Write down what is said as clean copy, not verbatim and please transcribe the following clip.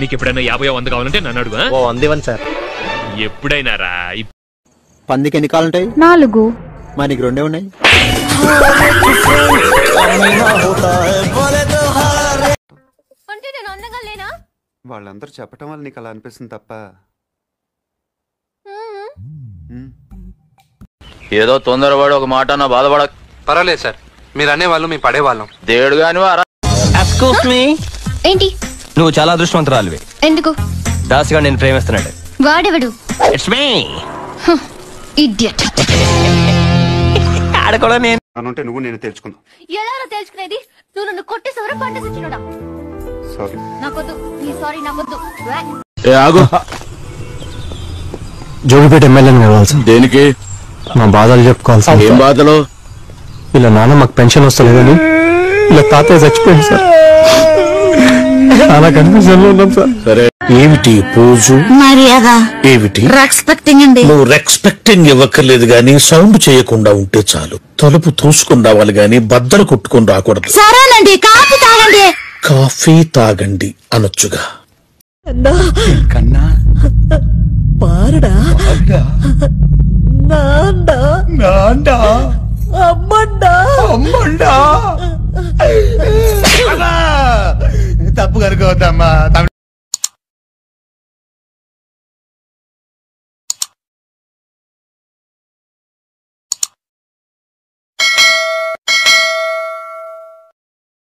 నీకు ఎప్పుడైనా 50-100 కావాలంటే నన్ను అడుగు. 100 ఇవ్వండి సార్. ఎప్పుడైనా రా. పందికి ఎన్ని కాళ్ళు ఉంటాయి? 4. మరి నీకు 2 ఉన్నాయి. వాళ్ళందరూ చెప్పటం వల్ల నీకు అలా అనిపిస్తుంది తప్ప ఏదో తొందరపడి ఒక మాట నా బాధపడ. పర్వాలేదు సార్, మీరు అనేవాళ్ళు మేము పడేవాళ్ళం. దేవుడు గాని ఏంటి? నువ్వు చాలా అదృష్టవంతురాలివి. ఎందుకు? దాసిగా నేను ప్రేమిస్తున్నాడు. వాడెవడు? It's me idiot. ఆడకూడా నేను అనుంటే నువ్వు నేను తెలుసుకుందాం. ఎలా తెలుసుకునేది? నువ్వు నన్ను కొట్టేసవరా పండేసిచ్చినోడా? సారీ. నాకొద్దు. నీ సారీ నాకొద్దు. ఆగు. జోగిపేట ఎమ్మెల్యేని కలవాల్సి. దేనికి? మా బాధలు చెప్పుకోవాల్సి. ఏం బాధలు? ఇలా నాన్న మాకు పెన్షన్ వస్తలేదని ఇలా తాతయ్య చచ్చిపోయింది సార్. చాలా కన్ఫ్యూజన్ లో ఉన్నాం సార్. సరే ఏమిటి పూజు? మర్యాద ఏమిటి? రెస్పెక్టింగ్ అండి. నువ్వు రెస్పెక్టింగ్ ఇవ్వక్కర్లేదు గాని సౌండ్ చేయకుండా ఉంటే చాలు. తలుపు తోసుకుని రావాలి గాని బద్దలు కొట్టుకుని రాకూడదు. సరేనండి. కాఫీ తాగండి. కాఫీ తాగండి అనొచ్చుగా. కన్నా పారడా నాండా నాండా అమ్మండా అమ్మండా తప్పు కనుకోవద్దమ్మా.